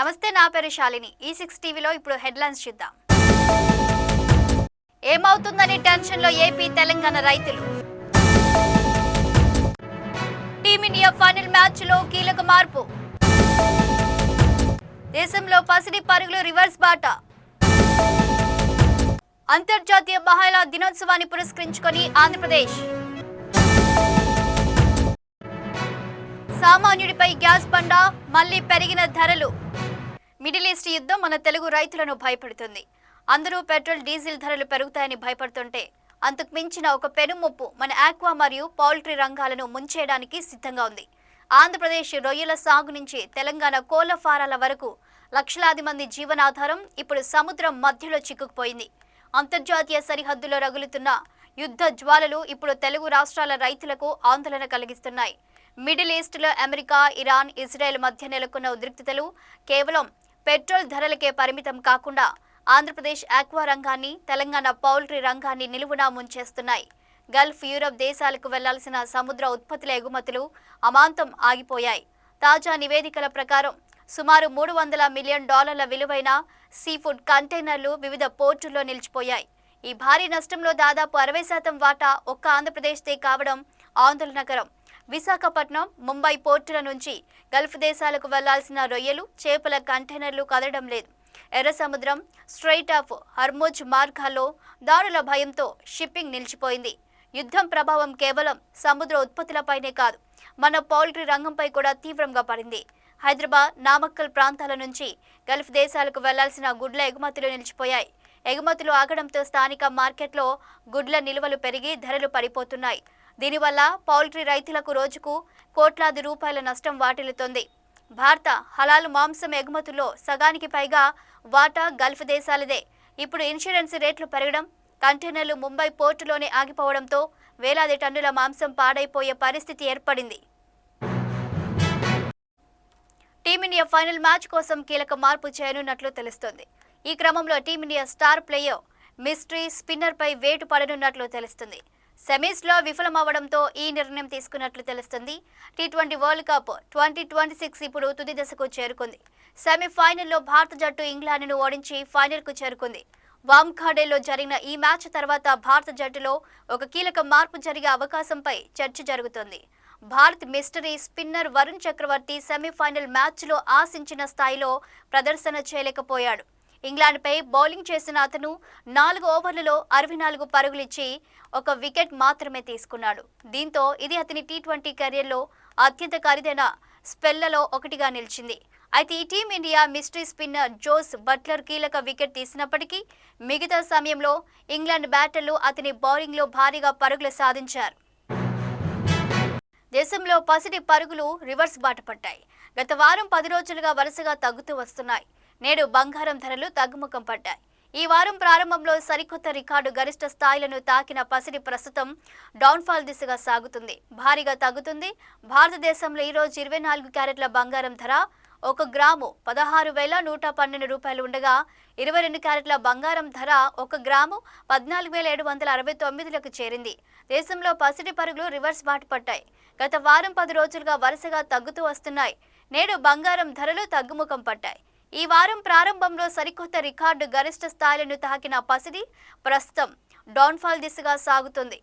నమస్తే, నా పేరు శాలిని. ఈ6 టీవీలో ఇప్పుడు హెడ్లైన్స్ చూద్దాం. ఏమవుతుందని టెన్షన్లో ఏపీ తెలంగాణ రైతులు. టీమిండియా ఫైనల్ మ్యాచ్లో కీలక మార్పు. దేశంలో పసిడి పరుగులు రివర్స్ బాట. అంతర్జాతీయ మహిళా దినోత్సవాన్ని పురస్కరించుకొని ఆంధ్రప్రదేశ్. సామాన్యుడిపై గ్యాస్ బండ, మళ్లీ పెరిగిన ధరలు. మిడిల్ ఈస్ట్ యుద్ధం మన తెలుగు రైతులను భయపెడుతుంది. అందరూ పెట్రోల్ డీజిల్ ధరలు పెరుగుతాయని భయపడుతుంటే అంతకు మించిన ఒక పెనుముప్పు మన ఆక్వా మరియు పౌల్ట్రీ రంగాలను ముంచేయడానికి సిద్ధంగా ఉంది. ఆంధ్రప్రదేశ్ రొయ్యల సాగు నుంచి తెలంగాణ కోళ్ల ఫారాల వరకు లక్షలాది మంది జీవనాధారం ఇప్పుడు సముద్రం మధ్యలో చిక్కుకుపోయింది. అంతర్జాతీయ సరిహద్దులో రగులుతున్న యుద్ధ జ్వాలలు ఇప్పుడు తెలుగు రాష్ట్రాల రైతులకు ఆందోళన కలిగిస్తున్నాయి. మిడిల్ ఈస్ట్లో అమెరికా, ఇరాన్, ఇజ్రాయెల్ మధ్య నెలకొన్న ఉద్రిక్తతలు కేవలం పెట్రోల్ ధరలకే పరిమితం కాకుండా ఆంధ్రప్రదేశ్ ఆక్వా రంగాన్ని, తెలంగాణ పౌల్ట్రీ రంగాన్ని నిలువునా ముంచేస్తున్నాయి. గల్ఫ్, యూరప్ దేశాలకు వెళ్లాల్సిన సముద్ర ఉత్పత్తుల ఎగుమతులు అమాంతం ఆగిపోయాయి. తాజా నివేదికల ప్రకారం సుమారు $300 మిలియన్ విలువైన సీఫుడ్ కంటైనర్లు వివిధ పోర్టుల్లో నిలిచిపోయాయి. ఈ భారీ నష్టంలో దాదాపు 60% వాటా ఒక్క ఆంధ్రప్రదేశ్దే కావడం ఆందోళనకరం. విశాఖపట్నం, ముంబై పోర్టుల నుంచి గల్ఫ్ దేశాలకు వెళ్లాల్సిన రొయ్యలు, చేపల కంటైనర్లు కదలడం లేదు. ఎర్ర సముద్రం, స్ట్రెయిట్ ఆఫ్ హర్ముజ్ మార్గాల్లో దాడుల భయంతో షిప్పింగ్ నిలిచిపోయింది. యుద్ధం ప్రభావం కేవలం సముద్ర ఉత్పత్తులపైనే కాదు, మన పౌల్ట్రీ రంగంపై కూడా తీవ్రంగా పడింది. హైదరాబాద్, నామక్కల్ ప్రాంతాల నుంచి గల్ఫ్ దేశాలకు వెళ్లాల్సిన గుడ్ల ఎగుమతులు నిలిచిపోయాయి. ఎగుమతులు ఆగడంతో స్థానిక మార్కెట్లో గుడ్ల నిల్వలు పెరిగి ధరలు పడిపోతున్నాయి. దీనివల్ల పౌల్ట్రీ రైతులకు రోజుకు కోట్లాది రూపాయల నష్టం వాటిల్లుతోంది. భారత హలాలు మాంసం ఎగుమతుల్లో సగానికి పైగా వాటా గల్ఫ్ దేశాలదే. ఇప్పుడు ఇన్సూరెన్స్ రేట్లు పెరగడం, కంటైనర్లు ముంబై పోర్టులోనే ఆగిపోవడంతో వేలాది టన్నుల మాంసం పాడైపోయే పరిస్థితి ఏర్పడింది. టీమిండియా ఫైనల్ మ్యాచ్ కోసం కీలక మార్పు చేయనున్నట్లు తెలుస్తోంది. ఈ క్రమంలో టీమిండియా స్టార్ ప్లేయర్ మిస్ట్రీ స్పిన్నర్పై వేటు పడనున్నట్లు తెలుస్తుంది. సెమీస్లో విఫలమవడంతో ఈ నిర్ణయం తీసుకున్నట్లు తెలుస్తుంది. టీ20 వరల్డ్ కప్ 2026 ఇప్పుడు తుది దశకు చేరుకుంది. సెమీఫైనల్లో భారత జట్టు ఇంగ్లాండ్ను ఓడించి ఫైనల్కు చేరుకుంది. వాంఖాడేలో జరిగిన ఈ మ్యాచ్ తర్వాత భారత జట్టులో ఒక కీలక మార్పు జరిగే అవకాశంపై చర్చ జరుగుతోంది. భారత్ మిస్టరీ స్పిన్నర్ వరుణ్ చక్రవర్తి సెమీఫైనల్ మ్యాచ్లో ఆశించిన స్థాయిలో ప్రదర్శన చేయలేకపోయాడు. ఇంగ్లాండ్పై బౌలింగ్ చేసిన అతను 4 ఓవర్లలో 64 పరుగులిచ్చి 1 వికెట్ మాత్రమే తీసుకున్నాడు. దీంతో ఇది అతని టీ20 కెరీర్లో అత్యంత ఖరీదైన స్పెల్లలో ఒకటిగా నిలిచింది. అయితే ఈ team India mystery spinner Jos Buttler కీలక వికెట్ తీసినప్పటికీ మిగతా సమయంలో ఇంగ్లాండ్ బ్యాటర్లు అతని బౌలింగ్లో భారీగా పరుగులు సాధించారు. దేశంలో పసిడి పరుగులు రివర్స్ బాట పట్టాయి. గత వారం 10 రోజులుగా వరుసగా తగ్గుతూ వస్తున్నాయి. నేడు బంగారం ధరలు తగ్గుముఖం పడ్డాయి. ఈ వారం ప్రారంభంలో సరికొత్త రికార్డు గరిష్ట స్థాయిలను తాకిన పసిడి ప్రస్తుతం డౌన్ఫాల్ దిశగా సాగుతుంది. భారీగా తగ్గుతుంది. భారతదేశంలో ఈరోజు 24 క్యారెట్ల బంగారం ధర 1 గ్రాము 16,112 రూపాయలు ఉండగా 22 క్యారెట్ల బంగారం ధర 1 గ్రాము 14,769లకు చేరింది. దేశంలో పసిడి పరుగులు రివర్స్ బాట పట్టాయి. గత వారం 10 రోజులుగా వరుసగా తగ్గుతూ వస్తున్నాయి. నేడు బంగారం ధరలు తగ్గుముఖం పట్టాయి. ఈ వారం ప్రారంభంలో సరికొత్త రికార్డు గరిష్ట స్థాయిలను తాకిన పసిడి ప్రస్తుతం డౌన్ఫాల్ దిశగా సాగుతుంది.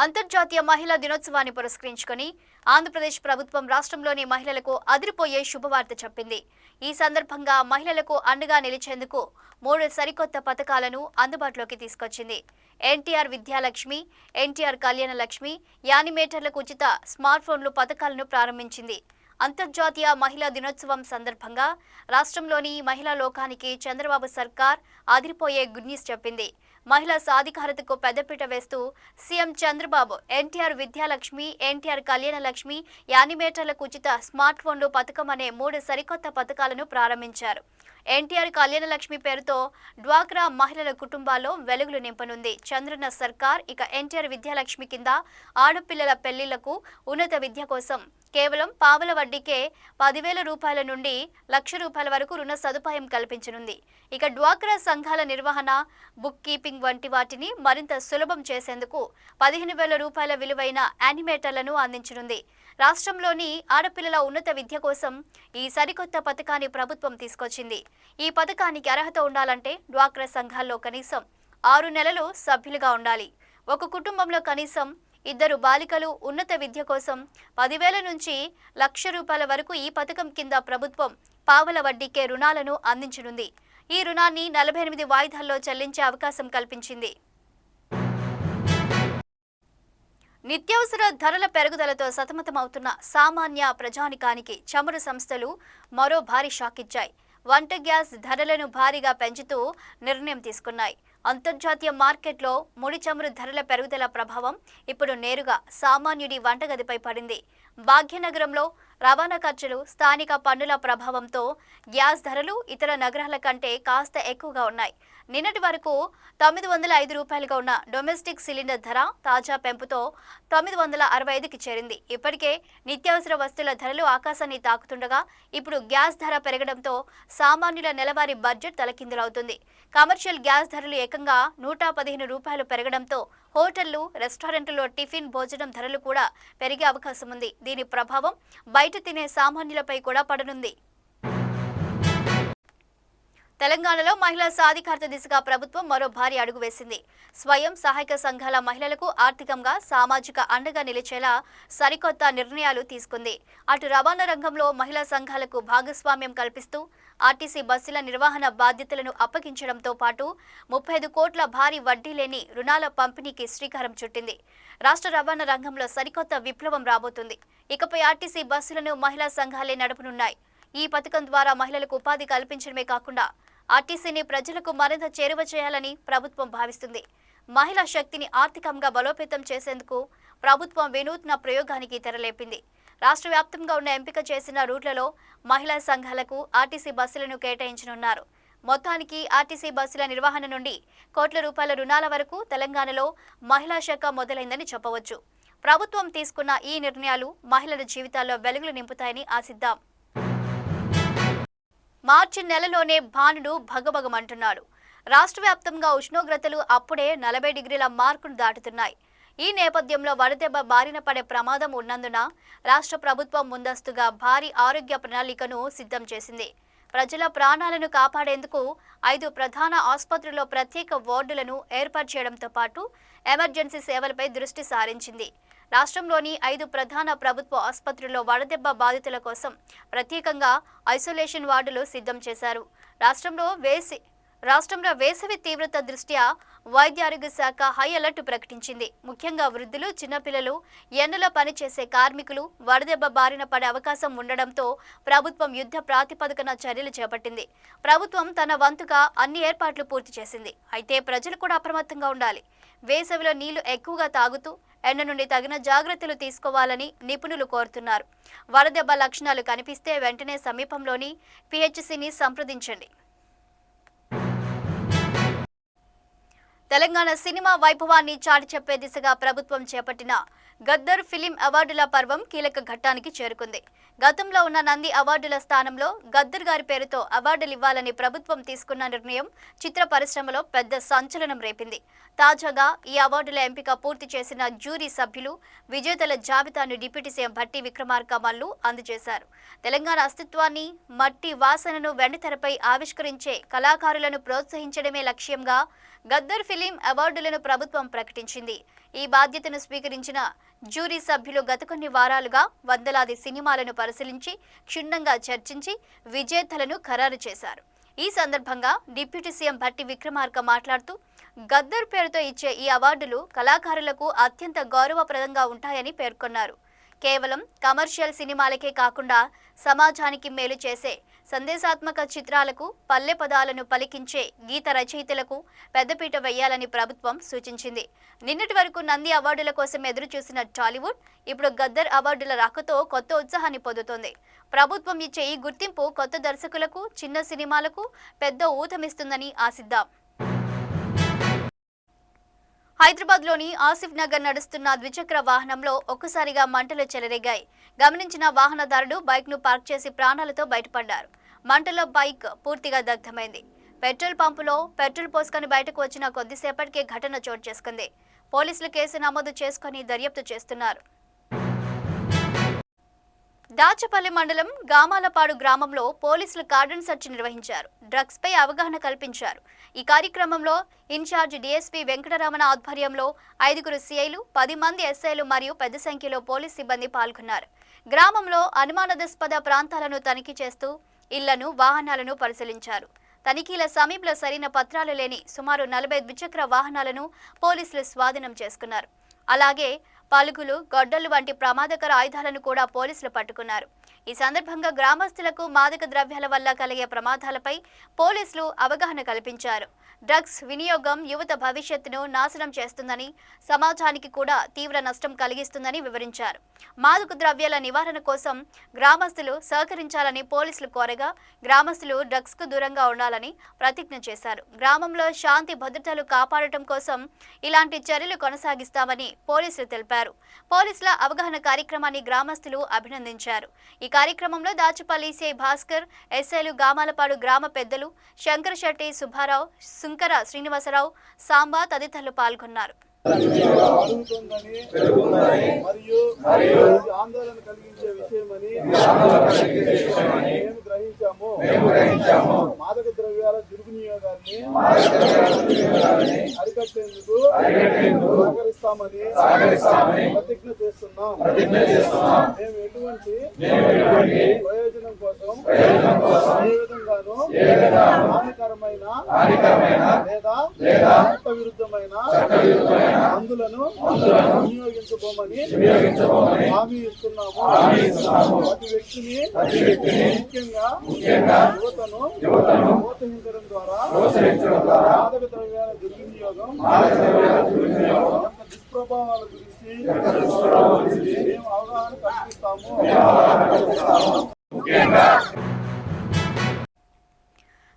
అంతర్జాతీయ మహిళా దినోత్సవాన్ని పురస్కరించుకొని ఆంధ్రప్రదేశ్ ప్రభుత్వం రాష్ట్రంలోని మహిళలకు అదిరిపోయే శుభవార్త చెప్పింది. ఈ సందర్భంగా మహిళలకు అండగా నిలిచేందుకు 3 సరికొత్త పథకాలను అందుబాటులోకి తీసుకొచ్చింది. ఎన్టీఆర్ విద్యాలక్ష్మి, ఎన్టీఆర్ కళ్యాణ లక్ష్మి, యానిమేటర్లకు ఉచిత స్మార్ట్ ఫోన్లు పథకాలను ప్రారంభించింది. అంతర్జాతీయ మహిళా దినోత్సవం సందర్భంగా రాష్ట్రంలోని మహిళా లోకానికి చంద్రబాబు సర్కార్ అదిరిపోయే గుడ్ న్యూస్ చెప్పింది. మహిళా సాధికారతకు పెద్దపీట వేస్తూ సీఎం చంద్రబాబు ఎన్టీఆర్ విద్యాలక్ష్మి, ఎన్టీఆర్ కళ్యాణ లక్ష్మి, యానిమేటర్లకు ఉచిత స్మార్ట్ ఫోన్లు పథకం అనే 3 సరికొత్త పథకాలను ప్రారంభించారు. ఎన్టీఆర్ కళ్యాణ లక్ష్మి పేరుతో డ్వాక్రా మహిళల కుటుంబాల్లో వెలుగులు నింపనుంది చంద్రన్న సర్కార్. ఇక ఎన్టీఆర్ విద్యాలక్ష్మి కింద ఆడపిల్లల పెళ్లిళ్లకు, ఉన్నత విద్య కోసం కేవలం పావల వడ్డీకే 10,000 రూపాయల నుండి ₹1,00,000 వరకు రుణ సదుపాయం కల్పించనుంది. ఇక డ్వాక్రా సంఘాల నిర్వహణ, బుక్ కీపింగ్ వంటి వాటిని మరింత సులభం చేసేందుకు 15,000 రూపాయల విలువైన యానిమేటర్లను అందించనుంది. రాష్ట్రంలోని ఆడపిల్లల ఉన్నత విద్య కోసం ఈ సరికొత్త పథకాన్ని ప్రభుత్వం తీసుకొచ్చింది. ఈ పథకానికి అర్హత ఉండాలంటే డ్వాక్రా సంఘాల్లో కనీసం 6 నెలలు సభ్యులుగా ఉండాలి. ఒక కుటుంబంలో కనీసం 2 బాలికలు ఉన్నత విద్య కోసం 10,000 నుంచి ₹1,00,000 వరకు ఈ పథకం కింద ప్రభుత్వం పావల వడ్డీకే రుణాలను అందించనుంది. ఈ రుణాన్ని 48 వాయిదాల్లో చెల్లించే అవకాశం కల్పించింది. నిత్యావసర ధరల పెరుగుదలతో సతమతమవుతున్న సామాన్య ప్రజానికానికి చమురు సంస్థలు మరో భారీ షాక్ ఇచ్చాయి. వంట గ్యాస్ ధరలను భారీగా పెంచుతూ నిర్ణయం తీసుకున్నాయి. అంతర్జాతీయ మార్కెట్లో ముడి చమురు ధరల పెరుగుదల ప్రభావం ఇప్పుడు నేరుగా సామాన్యుడి వంటగదిపై పడింది. భాగ్యనగరంలో రవాణా ఖర్చులు, స్థానిక పన్నుల ప్రభావంతో గ్యాస్ ధరలు ఇతర నగరాల కంటే కాస్త ఎక్కువగా ఉన్నాయి. నిన్నటి వరకు ₹905గా ఉన్న డొమెస్టిక్ సిలిండర్ ధర తాజా పెంపుతో 965కి చేరింది. ఇప్పటికే నిత్యావసర వస్తువుల ధరలు ఆకాశాన్ని తాకుతుండగా ఇప్పుడు గ్యాస్ ధర పెరగడంతో సామాన్యుల నెలవారీ బడ్జెట్ తలకిందులవుతుంది. కమర్షియల్ గ్యాస్ ధరలు ఏకంగా ₹115 పెరగడంతో హోటళ్లు, రెస్టారెంట్లలో టిఫిన్ భోజనం ధరలు కూడా పెరిగే అవకాశం ఉంది. దీని ప్రభావం బయట తినే సామాన్యులపై కూడా పడనుంది. తెలంగాణలో మహిళా సాధికారత దిశగా ప్రభుత్వం మరో భారీ అడుగు వేసింది. స్వయం సహాయక సంఘాల మహిళలకు ఆర్థికంగా, సామాజిక అండగా నిలిచేలా సరికొత్త నిర్ణయాలు తీసుకుంది. అటు రవాణా రంగంలో మహిళా సంఘాలకు భాగస్వామ్యం కల్పిస్తూ ఆర్టీసీ బస్సుల నిర్వహణ బాధ్యతలను అప్పగించడంతో పాటు 35 కోట్ల భారీ వడ్డీ లేని రుణాల పంపిణీకి శ్రీకారం చుట్టింది. రాష్ట్ర రవాణా రంగంలో సరికొత్త విప్లవం రాబోతుంది. ఇకపై ఆర్టీసీ బస్సులను మహిళా సంఘాలే నడపనున్నాయి. ఈ పథకం ద్వారా మహిళలకు ఉపాధి కల్పించడమే కాకుండా ఆర్టీసీని ప్రజలకు మరింత చేరువ చేయాలని ప్రభుత్వం భావిస్తుంది. మహిళా శక్తిని ఆర్థికంగా బలోపేతం చేసేందుకు ప్రభుత్వం వినూత్న ప్రయోగానికి తెరలేపింది. రాష్ట్ర వ్యాప్తంగా ఉన్న ఎంపిక చేసిన రూట్లలో మహిళా సంఘాలకు ఆర్టీసీ బస్సులను కేటాయించనున్నారు. మొత్తానికి ఆర్టీసీ బస్సుల నిర్వహణ నుండి కోట్ల రూపాయల రుణాల వరకు తెలంగాణలో మహిళా శాఖ మొదలైందని చెప్పవచ్చు. ప్రభుత్వం తీసుకున్న ఈ నిర్ణయాలు మహిళల జీవితాల్లో వెలుగులు నింపుతాయని ఆశిద్దాం. మార్చి నెలలోనే భానుడు భగభగమంటున్నాడు. రాష్ట్ర వ్యాప్తంగా ఉష్ణోగ్రతలు అప్పుడే 40 డిగ్రీల మార్కును దాటుతున్నాయి. ఈ నేపథ్యంలో వడదెబ్బ బారిన పడే ప్రమాదం ఉన్నందున రాష్ట్ర ప్రభుత్వం ముందస్తుగా భారీ ఆరోగ్య ప్రణాళికను సిద్ధం చేసింది. ప్రజల ప్రాణాలను కాపాడేందుకు 5 ప్రధాన ఆసుపత్రుల్లో ప్రత్యేక వార్డులను ఏర్పాటు చేయడంతో పాటు ఎమర్జెన్సీ సేవలపై దృష్టి సారించింది. రాష్ట్రంలోని 5 ప్రధాన ప్రభుత్వ ఆసుపత్రుల్లో వడదెబ్బ బాధితుల కోసం ప్రత్యేకంగా ఐసోలేషన్ వార్డులు సిద్ధం చేశారు. రాష్ట్రంలో వేసవి తీవ్రత దృష్ట్యా వైద్య ఆరోగ్య శాఖ హై అలర్ట్ ప్రకటించింది. ముఖ్యంగా వృద్ధులు, చిన్నపిల్లలు, ఎండలో పనిచేసే కార్మికులు వడదెబ్బ బారిన పడే అవకాశం ఉండడంతో ప్రభుత్వం యుద్ధ ప్రాతిపదికన చర్యలు చేపట్టింది. ప్రభుత్వం తన వంతుగా అన్ని ఏర్పాట్లు పూర్తి చేసింది. అయితే ప్రజలు కూడా అప్రమత్తంగా ఉండాలి. వేసవిలో నీళ్లు ఎక్కువగా తాగుతూ ఎండ నుండి తగిన జాగ్రత్తలు తీసుకోవాలని నిపుణులు కోరుతున్నారు. వడదెబ్బ లక్షణాలు కనిపిస్తే వెంటనే సమీపంలోని పిహెచ్సిని సంప్రదించండి. తెలంగాణ సినిమా వైభవాన్ని చాటి చెప్పే దిశగా ప్రభుత్వం చేపట్టిన గద్దర్ ఫిలిం అవార్డుల పర్వం కీలక ఘట్టానికి చేరుకుంది. గతంలో ఉన్న నంది అవార్డుల స్థానంలో గద్దర్ గారి పేరుతో అవార్డులు ఇవ్వాలని ప్రభుత్వం తీసుకున్న నిర్ణయం చిత్ర పరిశ్రమలో పెద్ద సంచలనం రేపింది. తాజాగా ఈ అవార్డుల ఎంపిక పూర్తి చేసిన జ్యూరీ సభ్యులు విజేతల జాబితాను డిప్యూటీ సీఎం భట్టి విక్రమార్క మల్లు అందజేశారు. తెలంగాణ అస్తిత్వాన్ని, మట్టి వాసనను వెండితెరపై ఆవిష్కరించే కళాకారులను ప్రోత్సహించడమే లక్ష్యంగా గద్దర్ ఫిలిం అవార్డులను ప్రభుత్వం ప్రకటించింది. ఈ బాధ్యతను స్వీకరించిన జ్యూరీ సభ్యులు గత కొన్ని వారాలుగా వందలాది సినిమాలను పరిశీలించి క్షుణ్ణంగా చర్చించి విజేతలను ఖరారు చేశారు. ఈ సందర్భంగా డిప్యూటీ సీఎం భట్టి విక్రమార్క మాట్లాడుతూ గద్దర్ పేరుతో ఇచ్చే ఈ అవార్డులు కళాకారులకు అత్యంత గౌరవప్రదంగా ఉంటాయని పేర్కొన్నారు. కేవలం కమర్షియల్ సినిమాలకే కాకుండా సమాజానికి మేలు చేసే సందేశాత్మక చిత్రాలకు, పల్లె పదాలను పలికించే గీత రచయితలకు పెద్దపీట వేయాలని ప్రభుత్వం సూచించింది. నిన్నటి వరకు నంది అవార్డుల కోసం ఎదురు చూసిన టాలీవుడ్ ఇప్పుడు గద్దర్ అవార్డుల రాకతో కొత్త ఉత్సాహాన్ని పొందుతోంది. ప్రభుత్వం ఇచ్చే ఈ గుర్తింపు కొత్త దర్శకులకు, చిన్న సినిమాలకు పెద్ద ఊతమిస్తుందని ఆశిద్దాం. హైదరాబాద్లోని ఆసిఫ్ నగర్ నడుస్తున్న ద్విచక్ర వాహనంలో ఒక్కసారిగా మంటలు చెలరేగాయి. గమనించిన వాహనదారుడు బైక్ను పార్క్ చేసి ప్రాణాలతో బయటపడ్డారు. మంటలో బైక్ పూర్తిగా దగ్ధమైంది. పెట్రోల్ పంపులో పెట్రోల్ పోసుకొని బయటకు వచ్చిన కొద్దిసేపటికే ఘటన చోటు చేసుకుంది. పోలీసులు కేసు నమోదు చేసుకుని దర్యాప్తు చేస్తున్నారు. దాచపల్లి మండలం గామాలపాడు గ్రామంలో పోలీసులు కార్డన్ సెర్చ్ నిర్వహించారు. డ్రగ్స్ పై అవగాహన కల్పించారు. ఈ కార్యక్రమంలో ఇన్ఛార్జ్ డీఎస్పీ వెంకటరమణ ఆధ్వర్యంలో 5 సీఐలు, 10 మంది ఎస్ఐలు మరియు పెద్ద సంఖ్యలో పోలీస్ సిబ్బంది పాల్గొన్నారు. గ్రామంలో అనుమానాస్పద ప్రాంతాలను తనిఖీ చేస్తూ ఇళ్లను, వాహనాలను పరిశీలించారు. తనిఖీల సమయంలో సరైన పత్రాలు లేని సుమారు 40 ద్విచక్ర వాహనాలను పోలీసులు స్వాధీనం చేసుకున్నారు. అలాగే పలుగులు, గొడ్డలు వంటి ప్రమాదకర ఆయుధాలను కూడా పోలీసులు పట్టుకున్నారు. ఈ సందర్భంగా గ్రామస్తులకు మాదక ద్రవ్యాల వల్ల కలిగే ప్రమాదాలపై పోలీసులు అవగాహన కల్పించారు. డ్రగ్స్ వినియోగం యువత భవిష్యత్తును నాశనం చేస్తుందని, సమాజానికి కూడా తీవ్ర నష్టం కలిగిస్తుందని వివరించారు. మాదక ద్రవ్యాల నివారణ కోసం గ్రామస్తులు సహకరించాలని పోలీసులు కోరగా, గ్రామస్తులు డ్రగ్స్ కు దూరంగా ఉండాలని ప్రతిజ్ఞ చేశారు. గ్రామంలో శాంతి భద్రతలు కాపాడటం కోసం ఇలాంటి చర్యలు కొనసాగిస్తామని పోలీసులు తెలిపారు. పోలీసుల అవగాహన కార్యక్రమాన్ని గ్రామస్తులు అభినందించారు. ఈ కార్యక్రమంలో దాచపల్లి సిఐ భాస్కర్, ఎస్ఐలు, గామాలపాడు గ్రామ పెద్దలు శంకర్ శెట్టి, సుబ్బారావు, సుంకర శ్రీనివాసరావు, సాంబా తదితరులు పాల్గొన్నారు. మరియు ఆందోళన కలిగించే విషయమని మేము గ్రహించాము. మాదక ద్రవ్యాల దుర్వినియోగాన్ని అరికట్టేందుకు సహకరిస్తామని ప్రతిజ్ఞ చేస్తున్నాం. మేము ఎటువంటి ప్రయోజనం కోసం ఏ విధంగానూ హానికరమైన లేదా చట్ట విరుద్ధమైన మందులను వినియోగించబోమని హామీ ఇస్తున్నాము. ప్రతి వ్యక్తిని ముఖ్యంగా యువతను ప్రోత్సహించడం ద్వారా మాదక ద్రవ్యాల దుర్వినియోగం దుష్ప్రభావాల గురించి మేము అవగాహన కల్పిస్తాము.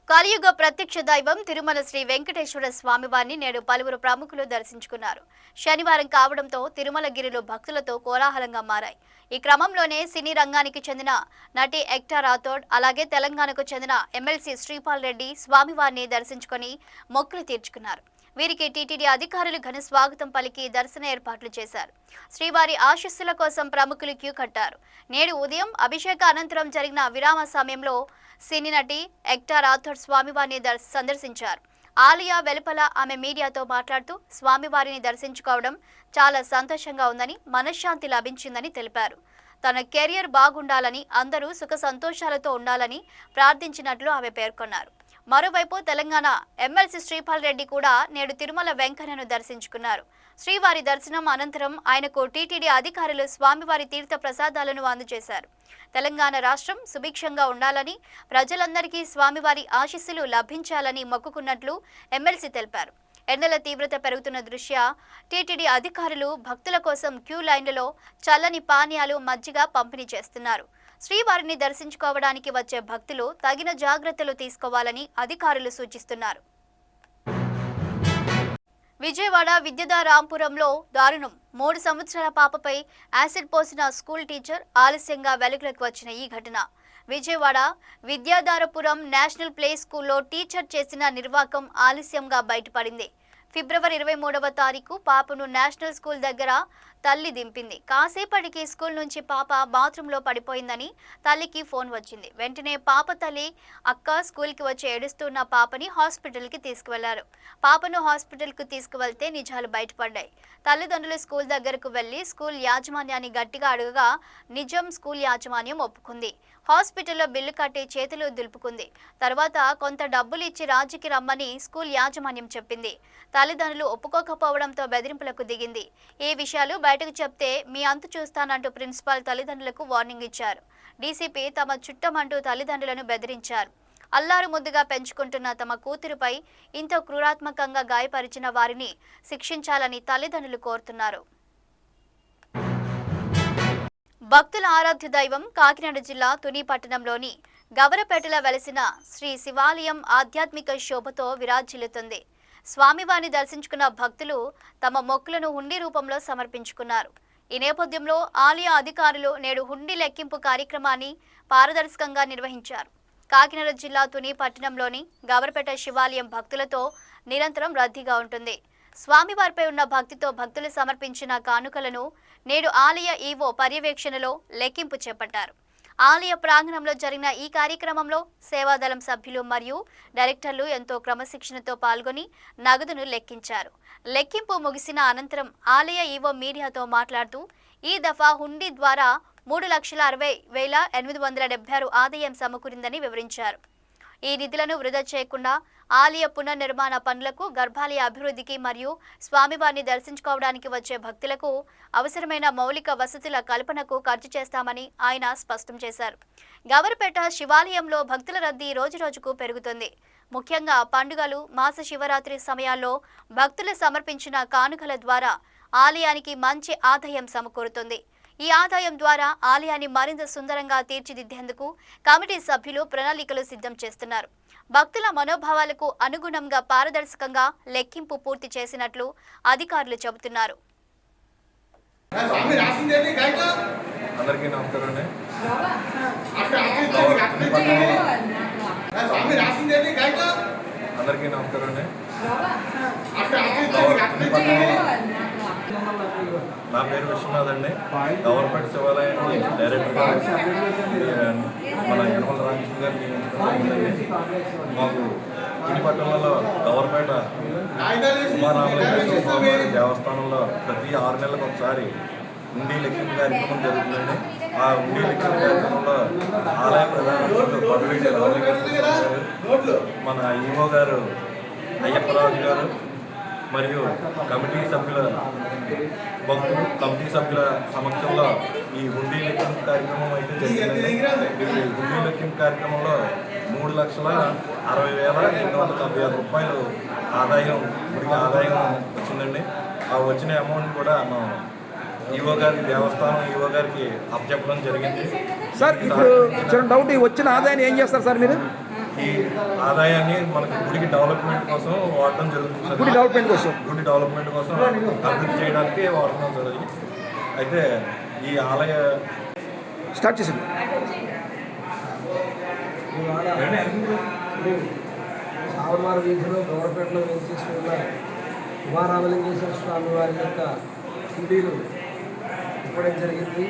కలియుగ ప్రత్యక్ష దైవం తిరుమల శ్రీ వెంకటేశ్వర స్వామివారిని నేడు పలువురు ప్రముఖులు దర్శించుకున్నారు. శనివారం కావడంతో తిరుమలగిరిలో భక్తులతో కోలాహలంగా మారాయి. ఈ క్రమంలోనే సినీ రంగానికి చెందిన నటి ఎక్టా రాథోడ్, అలాగే తెలంగాణకు చెందిన ఎమ్మెల్సీ శ్రీపాల్ రెడ్డి స్వామివారిని దర్శించుకొని మొక్కులు తీర్చుకున్నారు. వీరికి టీటీడీ అధికారులు ఘన స్వాగతం పలికి దర్శన ఏర్పాట్లు చేశారు. శ్రీవారి ఆశీస్సుల కోసం ప్రముఖులు క్యూ కట్టారు. నేడు ఉదయం అభిషేక అనంతరం జరిగిన విరామ సమయంలో సినీ నటి ఎక్టా రాథోడ్ స్వామివారిని సందర్శించారు. ఆలయ వెలుపల ఆమె మీడియాతో మాట్లాడుతూ స్వామివారిని దర్శించుకోవడం చాలా సంతోషంగా ఉందని, మనశ్శాంతి లభించిందని తెలిపారు. తన కెరియర్ బాగుండాలని, అందరూ సుఖ సంతోషాలతో ఉండాలని ప్రార్థించినట్లు ఆమె పేర్కొన్నారు. మరోవైపు తెలంగాణ ఎమ్మెల్సీ శ్రీపాల్ రెడ్డి కూడా నేడు తిరుమల వెంకన్నను దర్శించుకున్నారు. శ్రీవారి దర్శనం అనంతరం ఆయనకు టీటీడీ అధికారులు స్వామివారి తీర్థ ప్రసాదాలను అందజేశారు. తెలంగాణ రాష్ట్రం సుభిక్షంగా ఉండాలని, ప్రజలందరికీ స్వామివారి ఆశీస్సులు లభించాలని మొక్కుకున్నట్లు ఎమ్మెల్సీ తెలిపారు. ఎండల తీవ్రత పెరుగుతున్న దృష్ట్యా టీటీడీ అధికారులు భక్తుల కోసం క్యూ లైన్లలో చల్లని పానీయాలు, మజ్జిగ పంపిణీ చేస్తున్నారు. శ్రీవారిని దర్శించుకోవడానికి వచ్చే భక్తులు తగిన జాగ్రత్తలు తీసుకోవాలని అధికారులు సూచిస్తున్నారు. విజయవాడ విద్యాధరాంపురంలో దారుణం. 3 సంవత్సరాల పాపపై యాసిడ్ పోసిన స్కూల్ టీచర్ ఆలస్యంగా వెలుగులోకి వచ్చిన ఈ ఘటన విజయవాడ విద్యాధరపురం నేషనల్ ప్లే స్కూల్లో టీచర్ చేసిన నిర్వాకం ఆలస్యంగా బయటపడింది. ఫిబ్రవరి 23వ తారీఖు పాపను నేషనల్ స్కూల్ దగ్గర తల్లి దింపింది. కాసేపటికి స్కూల్ నుంచి పాప బాత్రూంలో పడిపోయిందని తల్లికి ఫోన్ వచ్చింది. వెంటనే పాప తల్లి, అక్క స్కూల్కి వచ్చి ఏడుస్తున్న పాపని హాస్పిటల్కి తీసుకువెళ్లారు. పాపను హాస్పిటల్కి తీసుకువెళ్తే నిజాలు బయటపడ్డాయి. తల్లిదండ్రులు స్కూల్ దగ్గరకు వెళ్లి స్కూల్ యాజమాన్యాన్ని గట్టిగా అడుగగా నిజం స్కూల్ యాజమాన్యం ఒప్పుకుంది. హాస్పిటల్లో బిల్లు కట్టి చేతులు దులుపుకుంది. తర్వాత కొంత డబ్బులు ఇచ్చి రాజుకి రమ్మని స్కూల్ యాజమాన్యం చెప్పింది. తల్లిదండ్రులు ఒప్పుకోకపోవడంతో బెదిరింపులకు దిగింది. ఈ విషయాలు బయటకు చెప్తే మీ అంతు చూస్తానంటూ ప్రిన్సిపాల్ తల్లిదండ్రులకు వార్నింగ్ ఇచ్చారు. డీసీపీ తమ చుట్టమంటూ తల్లిదండ్రులను బెదిరించారు. అల్లారు ముద్దుగా పెంచుకుంటున్న తమ కూతురుపై ఇంత క్రూరాత్మకంగా గాయపరిచిన వారిని శిక్షించాలని తల్లిదండ్రులు కోరుతున్నారు. భక్తుల ఆరాధ్య దైవం కాకినాడ జిల్లా తుని పట్టణంలోని గవరపేటలో వెలసిన శ్రీ శివాలయం ఆధ్యాత్మిక శోభతో విరాజిల్లుతుంది. స్వామివారిని దర్శించుకున్న భక్తులు తమ మొక్కులను హుండీ రూపంలో సమర్పించుకున్నారు. ఈ నేపథ్యంలో ఆలయ అధికారులు నేడు హుండీ లెక్కింపు కార్యక్రమాన్ని పారదర్శకంగా నిర్వహించారు. కాకినాడ జిల్లా తుని పట్టణంలోని గవరపేట శివాలయం భక్తులతో నిరంతరం రద్దీగా ఉంటుంది. స్వామివారిపై ఉన్న భక్తితో భక్తులు సమర్పించిన కానుకలను నేడు ఆలయ ఈవో పర్యవేక్షణలో లెక్కింపు చేపట్టారు. ఆలయ ప్రాంగణంలో జరిగిన ఈ కార్యక్రమంలో సేవాదళం సభ్యులు మరియు డైరెక్టర్లు ఎంతో క్రమశిక్షణతో పాల్గొని నగదును లెక్కించారు. లెక్కింపు ముగిసిన అనంతరం ఆలయ ఈవో మీడియాతో మాట్లాడుతూ ఈ దఫా హుండీ ద్వారా 3,60,876 ఆదాయం సమకూరిందని వివరించారు. ఈ నిధులను వృధా చేయకుండా ఆలయ పునర్నిర్మాణ పనులకు, గర్భాలయ అభివృద్ధికి మరియు స్వామివారిని దర్శించుకోవడానికి వచ్చే భక్తులకు అవసరమైన మౌలిక వసతుల కల్పనకు ఖర్చు చేస్తామని ఆయన స్పష్టం చేశారు. గవర్పేట శివాలయంలో భక్తుల రద్దీ రోజురోజుకు పెరుగుతుంది. ముఖ్యంగా పండుగలు, మాస శివరాత్రి సమయాల్లో భక్తులు సమర్పించిన కానుకల ద్వారా ఆలయానికి మంచి ఆదాయం సమకూరుతుంది. ఈ ఆదాయం ద్వారా ఆలయాన్ని మరింత సుందరంగా తీర్చిదిద్దేందుకు కమిటీ సభ్యులు ప్రణాళికలు సిద్ధం చేస్తున్నారు. భక్తుల మనోభావాలకు అనుగుణంగా పారదర్శకంగా లెక్కింపు పూర్తి చేసినట్లు అధికారులు చెబుతున్నారు. అందరికీ నమస్కారం అండి. అందరికీ నమస్కారం అండి. నా పేరు విశ్వనాథ్ అండి. గవర్నమెంట్ శివాలయానికి డైరెక్టర్గా మన యనమల రామకృష్ణ గారు నియమించడం. మాకు ఈ పట్టణంలో గవర్నమెంట్ ఉమారామలింగేశ్వర స్వామి దేవస్థానంలో ప్రతి 6 నెలలకు ఒకసారి ఉండి లెక్కింపు కార్యక్రమం జరుగుతుందండి. ఆ ఉండి లెక్కింపు కార్యక్రమంలో ఆలయ ప్రధాన పర్వేటి రామలింగేశ్వర గారు, మన ఈవో గారు అయ్యప్పరాజు గారు మరియు కమిటీ సభ్యుల భక్తులు, కమిటీ సభ్యుల సమక్షంలో ఈ హుండీ లెక్కింపు కార్యక్రమం అయితే జరిగిందండి. ఈ హుండీ లెక్కింపు కార్యక్రమంలో 3,60,876 రూపాయలు ఆదాయం వచ్చిందండి. ఆ వచ్చిన అమౌంట్ కూడా మనం ఈవో గారికి, దేవస్థానం ఈవో గారికి అప్పచెప్పడం జరిగింది. సార్ ఇప్పుడు చిన్న డౌట్, ఈ వచ్చిన ఆదాయాన్ని ఏం చేస్తారు సార్ మీరు? ఈ ఆదాయాన్ని మనకి గుడికి డెవలప్మెంట్ కోసం వాడటం జరుగుతుంది సార్. గుడి డెవలప్మెంట్ కోసం అభివృద్ధి చేయడానికి వాడటం జరుగుతుంది. అయితే ఈ ఆలయ స్టార్ట్ చేసింది. సావనవారి వీధిలో గౌరపేటలో వేసేస్తున్న ఉమారామలింగేశ్వర స్వామి వారి యొక్క హుండీలు ఇవ్వడం జరిగింది.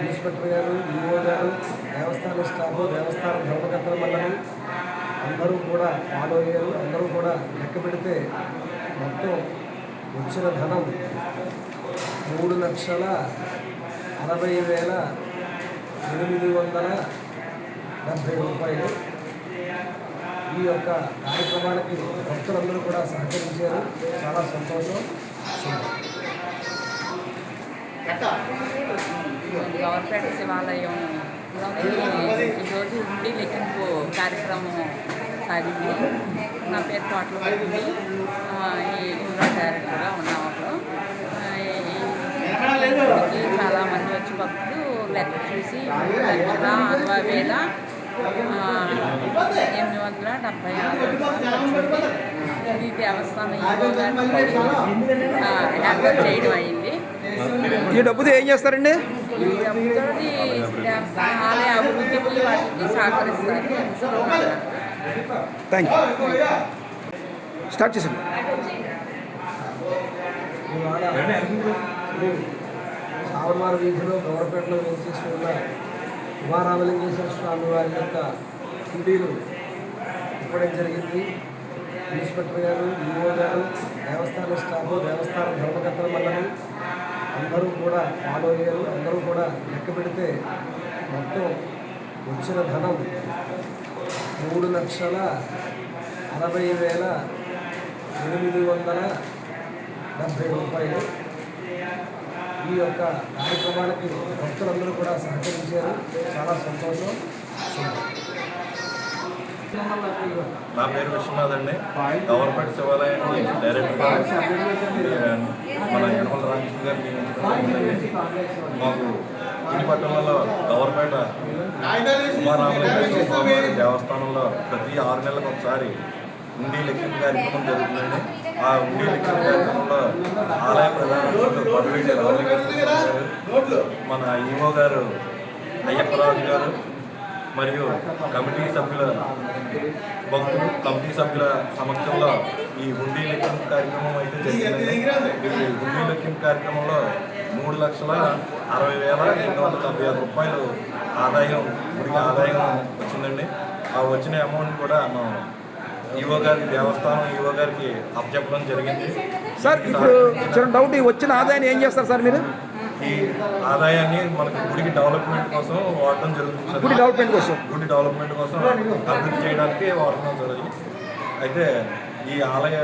ఇన్స్పెక్టర్ గారు, ఈఓ గారు, దేవస్థాన స్టాఫ్, దేవస్థానం ధర్మకర్తల మండలి అందరూ కూడా ఫాలో అయ్యారు. అందరూ కూడా లెక్క పెడితే మొత్తం వచ్చిన ధనం 3,60,870 రూపాయలు. ఈ యొక్క కార్యక్రమానికి భక్తులందరూ కూడా సహకరించారు. చాలా సంతోషం. గవర్పేట శివాలయం ఈరోజు ఉండి లెక్కింపు కార్యక్రమం సాగింది. నా పేరు తోటల పట్టింది. ఈ యూనిట్ డైరెక్టర్గా ఉన్నాము. అప్పుడు చాలామంది వచ్చి భక్తులు లెక్క చూసి 3,60,876 ఈ దేవస్థానం ఏర్పాటు చేయడం అయింది. ఈ డబ్బుతో ఏం చేస్తారండి? ఈ డబ్బుతో దేవస్థానం ఆలయ అభివృద్ధికి వాటికి సహకరిస్తారు. Thank you. స్టార్ట్ చేసింది. సావనవారి వీధిలో గౌరపేటలో వేసేస్తున్న ఉమారామలింగేశ్వర స్వామి వారి యొక్క హుండీలు ఇవ్వడం జరిగింది. ఇన్స్పెక్టర్ గారు, ఈఓ గారు, దేవస్థాన స్టాఫ్, దేవస్థానం ధర్మకర్తల మండలి అందరూ కూడా ఫాలో అయ్యారు. అందరూ కూడా లెక్క పెడితే మొత్తం వచ్చిన ధనం 3,60,870 రూపాయలు. ఈ యొక్క కార్యక్రమానికి భక్తులందరూ కూడా సహకరించారు. చాలా సంతోషం. నా పేరు విశ్వనాథ్ అండి. గవర్నమెంట్ శివాలయానికి డైరెక్టర్గా మన యనమల రామకృష్ణ గారు నియమించడం. మాకు ఈ పట్టణంలో గవర్నమెంట్ ఉమారామలింగేశ్వర స్వామి దేవస్థానంలో ప్రతి 6 నెలలకు ఒకసారి ఉండి లెక్కింపు కార్యక్రమం జరుగుతుందండి. ఆ ఉండి లెక్కింపు కార్యక్రమంలో ఆలయ ప్రధాన పర్వేటి రామలింగేశ్వర గారు, మన ఈవో గారు అయ్యప్పరాజు గారు మరియు కమిటీ సభ్యుల భక్తులు, కమిటీ సభ్యుల సమక్షంలో ఈ హుండీ లెక్కింపు కార్యక్రమం అయితే జరిగిందండి. ఈ హుండీ లెక్కింపు కార్యక్రమంలో 3,60,60,876 రూపాయలు ఆదాయం గుడికి ఆదాయం వచ్చిందండి. ఆ వచ్చిన అమౌంట్ కూడా మనం ఈవో గారికి, దేవస్థానం ఈవో గారికి అప్పచెప్పడం జరిగింది. సార్ ఇప్పుడు చిన్న డౌట్, ఈ వచ్చిన ఆదాయాన్ని ఏం చేస్తారు సార్ మీరు? ఈ ఆదాయాన్ని మనకి గుడికి డెవలప్మెంట్ కోసం వాడటం జరుగుతుంది సార్. గుడి డెవలప్మెంట్ కోసం, గుడి డెవలప్మెంట్ కోసం అభివృద్ధి చేయడానికి వాడటం జరుగుతుంది. అయితే ఈ ఆలయ